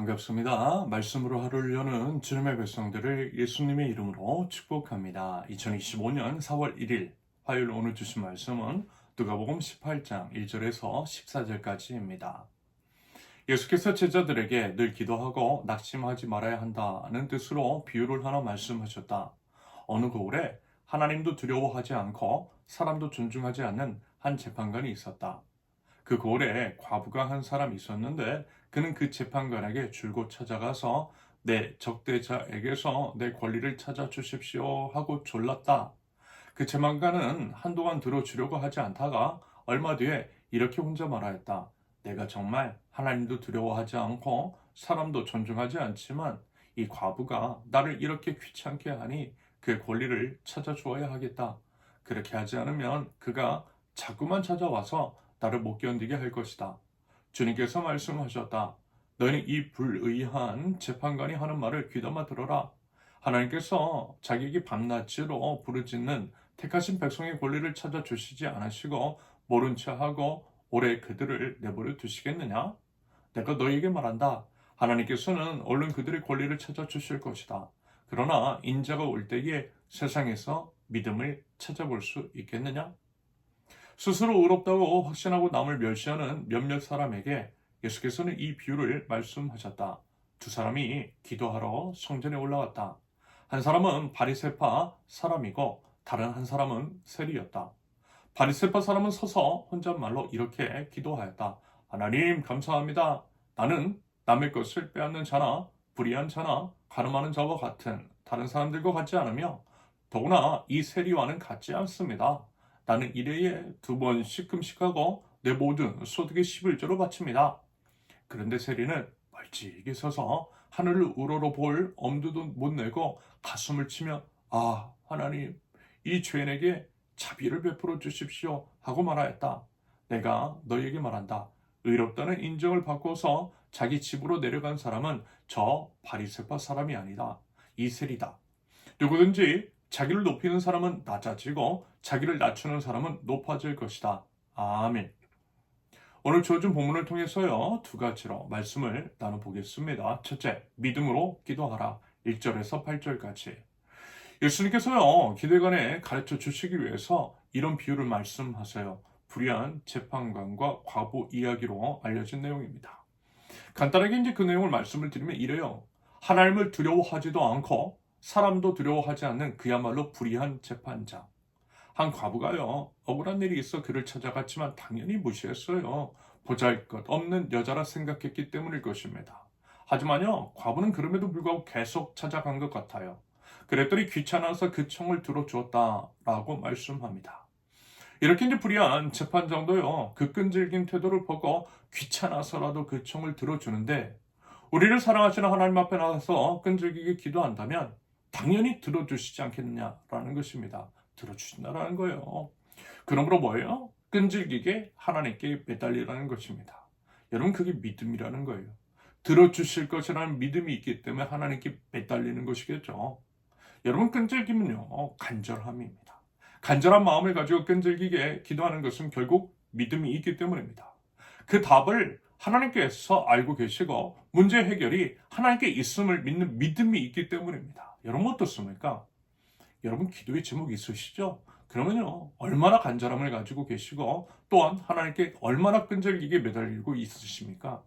반갑습니다. 말씀으로 하루를 여는 주님의 백성들을 예수님의 이름으로 축복합니다. 2025년 4월 1일 화요일 오늘 주신 말씀은 누가복음 18장 1절에서 14절까지입니다. 예수께서 제자들에게 늘 기도하고 낙심하지 말아야 한다는 뜻으로 비유를 하나 말씀하셨다. 어느 고을에 하나님도 두려워하지 않고 사람도 존중하지 않는 한 재판관이 있었다. 그 고을에 과부가 한 사람이 있었는데 그는 그 재판관에게 줄곧 찾아가서 내 적대자에게서 내 권리를 찾아 주십시오 하고 졸랐다. 그 재판관은 한동안 들어주려고 하지 않다가 얼마 뒤에 이렇게 혼자 말하였다. 내가 정말 하나님도 두려워하지 않고 사람도 존중하지 않지만 이 과부가 나를 이렇게 귀찮게 하니 그의 권리를 찾아 주어야 하겠다. 그렇게 하지 않으면 그가 자꾸만 찾아와서 나를 못 견디게 할 것이다. 주님께서 말씀하셨다. 너희는 이 불의한 재판관이 하는 말을 귀담아 들어라. 하나님께서 자기에게 밤낮으로 부르짖는 택하신 백성의 권리를 찾아 주시지 않으시고 모른 체 하고 오래 그들을 내버려 두시겠느냐? 내가 너희에게 말한다. 하나님께서는 얼른 그들의 권리를 찾아 주실 것이다. 그러나 인자가 올 때에 세상에서 믿음을 찾아볼 수 있겠느냐? 스스로 의롭다고 확신하고 남을 멸시하는 몇몇 사람에게 예수께서는 이 비유를 말씀하셨다. 두 사람이 기도하러 성전에 올라왔다. 한 사람은 바리새파 사람이고 다른 한 사람은 세리였다. 바리새파 사람은 서서 혼잣말로 이렇게 기도하였다. 하나님 감사합니다. 나는 남의 것을 빼앗는 자나 불의한 자나 가늠하는 자와 같은 다른 사람들과 같지 않으며 더구나 이 세리와는 같지 않습니다. 나는 일회에 2번씩 금식하고 내 모든 소득의 11조를 바칩니다. 그런데 세리는 멀찍이 서서 하늘을 우러러볼 엄두도 못 내고 가슴을 치며 아 하나님 이 죄인에게 자비를 베풀어 주십시오 하고 말하였다. 내가 너희에게 말한다. 의롭다는 인정을 받고서 자기 집으로 내려간 사람은 저 바리새파 사람이 아니다. 이 세리다. 누구든지 자기를 높이는 사람은 낮아지고 자기를 낮추는 사람은 높아질 것이다. 아멘. 오늘 주어진 본문을 통해서요, 두 가지로 말씀을 나눠보겠습니다. 첫째, 믿음으로 기도하라. 1절에서 8절까지. 예수님께서요, 기도에 관해 가르쳐 주시기 위해서 이런 비유를 말씀하세요. 불의한 재판관과 과부 이야기로 알려진 내용입니다. 간단하게 이제 그 내용을 말씀을 드리면 이래요. 하나님을 두려워하지도 않고 사람도 두려워하지 않는 그야말로 불의한 재판장. 한 과부가요, 억울한 일이 있어 그를 찾아갔지만 당연히 무시했어요. 보잘것없는 여자라 생각했기 때문일 것입니다. 하지만요, 과부는 그럼에도 불구하고 계속 찾아간 것 같아요. 그랬더니 귀찮아서 그 청을 들어주었다라고 말씀합니다. 이렇게 이제 불의한 재판장도요, 그 끈질긴 태도를 보고 귀찮아서라도 그 청을 들어주는데, 우리를 사랑하시는 하나님 앞에 나가서 끈질기게 기도한다면 당연히 들어주시지 않겠느냐라는 것입니다. 들어주신다라는 거예요. 그러므로 뭐예요? 끈질기게 하나님께 매달리라는 것입니다. 여러분 그게 믿음이라는 거예요. 들어주실 것이라는 믿음이 있기 때문에 하나님께 매달리는 것이겠죠. 여러분 끈질기면요 간절함입니다. 간절한 마음을 가지고 끈질기게 기도하는 것은 결국 믿음이 있기 때문입니다. 그 답을 하나님께서 알고 계시고 문제 해결이 하나님께 있음을 믿는 믿음이 있기 때문입니다. 여러분 어떻습니까? 여러분 기도의 제목이 있으시죠? 그러면요 얼마나 간절함을 가지고 계시고 또한 하나님께 얼마나 끈질기게 매달리고 있으십니까?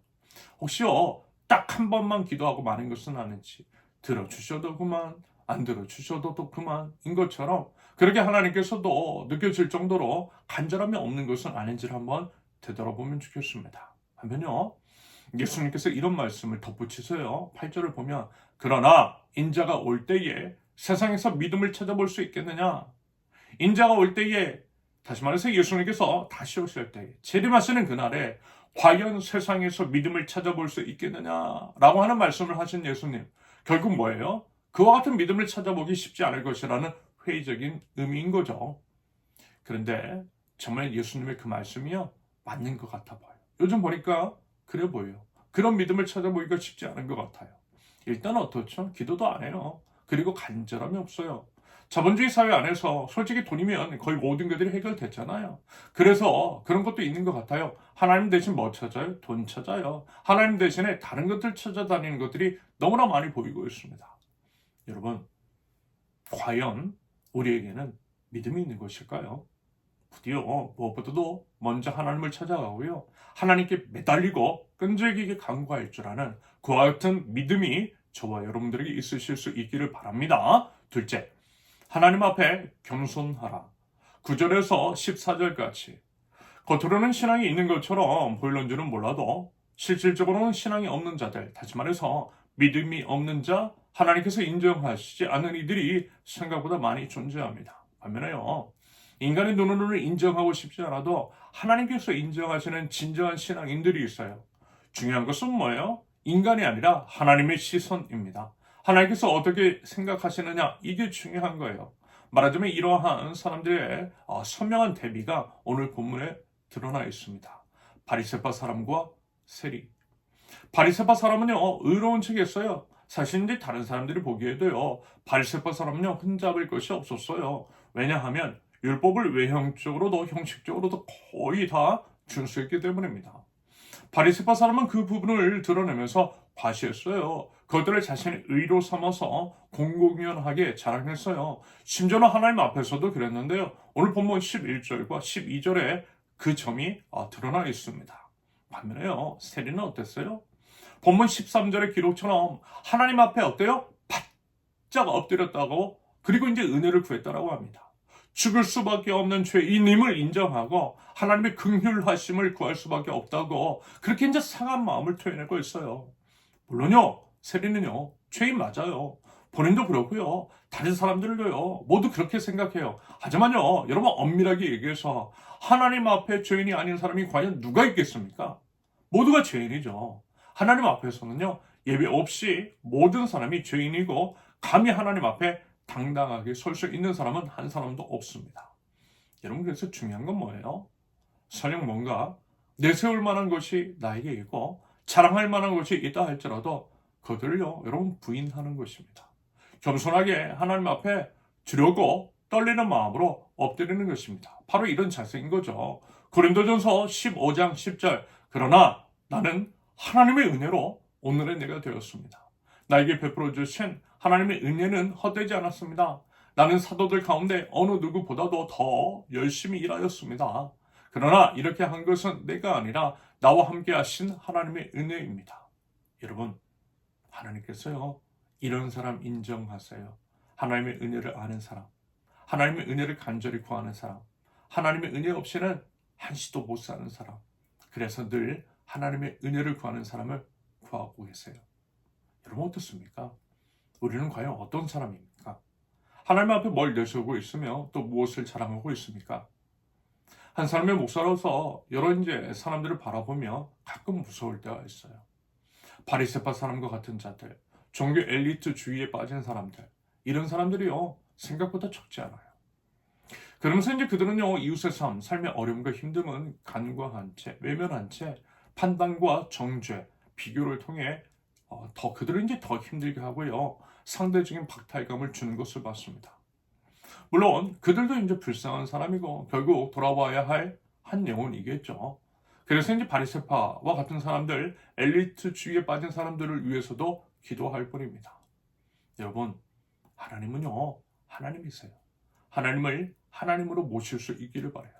혹시요 딱 한 번만 기도하고 마는 것은 아닌지 들어주셔도 그만 안 들어주셔도 또 그만인 것처럼 그렇게 하나님께서도 느껴질 정도로 간절함이 없는 것은 아닌지를 한번 되돌아보면 좋겠습니다. 하면요 예수님께서 이런 말씀을 덧붙이세요. 8절을 보면 그러나 인자가 올 때에 세상에서 믿음을 찾아볼 수 있겠느냐? 인자가 올 때에 다시 말해서 예수님께서 다시 오실 때에 재림하시는 그날에 과연 세상에서 믿음을 찾아볼 수 있겠느냐라고 하는 말씀을 하신 예수님. 결국 뭐예요? 그와 같은 믿음을 찾아보기 쉽지 않을 것이라는 회의적인 의미인 거죠. 그런데 정말 예수님의 그 말씀이요 맞는 것 같아 보여요. 요즘 보니까 그래 보여요. 그런 믿음을 찾아보기가 쉽지 않은 것 같아요. 일단 어떻죠? 기도도 안 해요. 그리고 간절함이 없어요. 자본주의 사회 안에서 솔직히 돈이면 거의 모든 것들이 해결됐잖아요. 그래서 그런 것도 있는 것 같아요. 하나님 대신 뭐 찾아요? 돈 찾아요. 하나님 대신에 다른 것들 찾아다니는 것들이 너무나 많이 보이고 있습니다. 여러분, 과연 우리에게는 믿음이 있는 것일까요? 부디어 무엇보다도 먼저 하나님을 찾아가고요. 하나님께 매달리고 끈질기게 간구할 줄 아는 그와 같은 믿음이 저와 여러분들에게 있으실 수 있기를 바랍니다. 둘째, 하나님 앞에 겸손하라. 9절에서 14절까지 겉으로는 신앙이 있는 것처럼 보이는 줄은 몰라도 실질적으로는 신앙이 없는 자들, 다시 말해서 믿음이 없는 자, 하나님께서 인정하시지 않는 이들이 생각보다 많이 존재합니다. 반면에요, 인간의 눈으로는 인정하고 싶지 않아도 하나님께서 인정하시는 진정한 신앙인들이 있어요. 중요한 것은 뭐예요? 인간이 아니라 하나님의 시선입니다. 하나님께서 어떻게 생각하시느냐, 이게 중요한 거예요. 말하자면 이러한 사람들의 선명한 대비가 오늘 본문에 드러나 있습니다. 바리새파 사람과 세리. 바리새파 사람은요, 의로운 척했어요. 사실 이제 다른 사람들이 보기에도요, 바리새파 사람은요, 흠잡을 것이 없었어요. 왜냐하면 율법을 외형적으로도 형식적으로도 거의 다 준수했기 때문입니다. 바리새파 사람은 그 부분을 드러내면서 과시했어요. 그것들을 자신의 의로 삼아서 공공연하게 자랑했어요. 심지어는 하나님 앞에서도 그랬는데요. 오늘 본문 11절과 12절에 그 점이 드러나 있습니다. 반면에요, 세리는 어땠어요? 본문 13절의 기록처럼 하나님 앞에 어때요? 바짝 엎드렸다고, 그리고 이제 은혜를 구했다라고 합니다. 죽을 수밖에 없는 죄인임을 인정하고 하나님의 긍휼하심을 구할 수밖에 없다고 그렇게 이제 상한 마음을 토해내고 있어요. 물론요, 세리는요, 죄인 맞아요. 본인도 그렇고요, 다른 사람들도요, 모두 그렇게 생각해요. 하지만요, 여러분, 엄밀하게 얘기해서 하나님 앞에 죄인이 아닌 사람이 과연 누가 있겠습니까? 모두가 죄인이죠. 하나님 앞에서는요, 예배 없이 모든 사람이 죄인이고 감히 하나님 앞에 당당하게 설 수 있는 사람은 한 사람도 없습니다. 여러분, 그래서 중요한 건 뭐예요? 설령 뭔가 내세울 만한 것이 나에게 있고 자랑할 만한 것이 있다 할지라도 그들을요, 여러분, 부인하는 것입니다. 겸손하게 하나님 앞에 두려고 떨리는 마음으로 엎드리는 것입니다. 바로 이런 자세인 거죠. 고린도전서 15장 10절, 그러나 나는 하나님의 은혜로 오늘의 내가 되었습니다. 나에게 베풀어 주신 하나님의 은혜는 헛되지 않았습니다. 나는 사도들 가운데 어느 누구보다도 더 열심히 일하였습니다. 그러나 이렇게 한 것은 내가 아니라 나와 함께 하신 하나님의 은혜입니다. 여러분, 하나님께서요, 이런 사람 인정하세요. 하나님의 은혜를 아는 사람, 하나님의 은혜를 간절히 구하는 사람, 하나님의 은혜 없이는 한시도 못 사는 사람, 그래서 늘 하나님의 은혜를 구하는 사람을 구하고 계세요. 여러분, 어떻습니까? 우리는 과연 어떤 사람입니까? 하나님 앞에 뭘 내세우고 있으며 또 무엇을 자랑하고 있습니까? 한 사람의 목사로서 여러 이제 사람들을 바라보며 가끔 무서울 때가 있어요. 바리새파 사람과 같은 자들, 종교 엘리트 주의에 빠진 사람들, 이런 사람들이요, 생각보다 적지 않아요. 그러면서 이제 그들은요, 이웃의 삶, 삶의 어려움과 힘듦은 간과한 채, 외면한 채 판단과 정죄, 비교를 통해 그들은 이제 더 힘들게 하고요, 상대적인 박탈감을 주는 것을 봤습니다. 물론 그들도 이제 불쌍한 사람이고 결국 돌아와야 할 한 영혼이겠죠. 그래서 이제 바리새파와 같은 사람들, 엘리트주의에 빠진 사람들을 위해서도 기도할 뿐입니다. 여러분, 하나님은요, 하나님이세요. 하나님을 하나님으로 모실 수 있기를 바라요.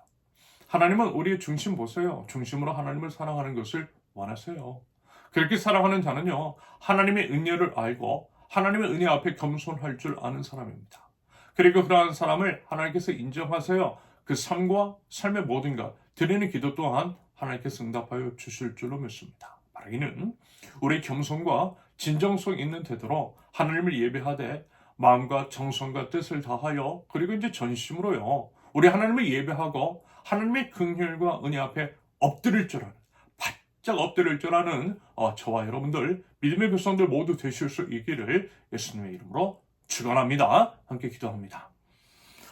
하나님은 우리의 중심 보세요. 중심으로 하나님을 사랑하는 것을 원하세요. 그렇게 사랑하는 자는요, 하나님의 은혜를 알고 하나님의 은혜 앞에 겸손할 줄 아는 사람입니다. 그리고 그러한 사람을 하나님께서 인정하세요. 그 삶과 삶의 모든 것, 드리는 기도 또한 하나님께서 응답하여 주실 줄로 믿습니다. 말하기는 우리의 겸손과 진정성 있는 태도로 하나님을 예배하되 마음과 정성과 뜻을 다하여 그리고 이제 전심으로요, 우리 하나님을 예배하고 하나님의 긍휼과 은혜 앞에 엎드릴 줄 아는, 바짝 엎드릴 줄 아는 저와 여러분들, 믿음의 백성들 모두 되실 수 있기를 예수님의 이름으로 축원합니다. 함께 기도합니다.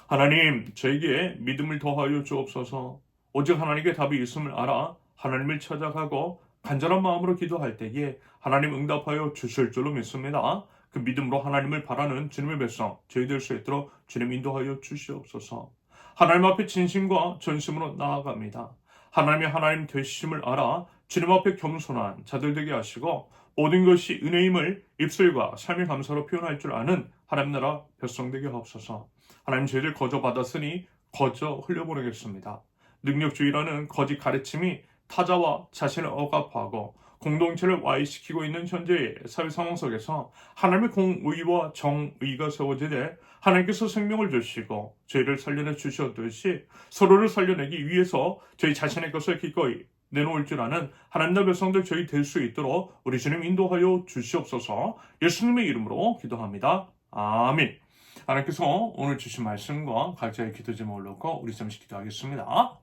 하나님, 저에게 믿음을 더하여 주옵소서. 오직 하나님께 답이 있음을 알아 하나님을 찾아가고 간절한 마음으로 기도할 때에 하나님 응답하여 주실 줄로 믿습니다. 그 믿음으로 하나님을 바라는 주님의 백성 저희 될 수 있도록 주님 인도하여 주시옵소서. 하나님 앞에 진심과 전심으로 나아갑니다. 하나님의 하나님 되심을 알아 주님 앞에 겸손한 자들 되게 하시고 모든 것이 은혜임을 입술과 삶의 감사로 표현할 줄 아는 하나님 나라 백성 되게 하옵소서. 하나님 저희들 거저 받았으니 거저 흘려보내겠습니다. 능력주의라는 거짓 가르침이 타자와 자신을 억압하고 공동체를 와해시키고 있는 현재의 사회 상황 속에서 하나님의 공의와 정의가 세워지되 하나님께서 생명을 주시고 저희를 살려내 주셨듯이 서로를 살려내기 위해서 저희 자신의 것을 기꺼이 내놓을 줄 아는 하나님의 백성들 저희 될 수 있도록 우리 주님 인도하여 주시옵소서. 예수님의 이름으로 기도합니다. 아멘. 하나님께서 오늘 주신 말씀과 각자의 기도 제목을 놓고 우리 잠시 기도하겠습니다.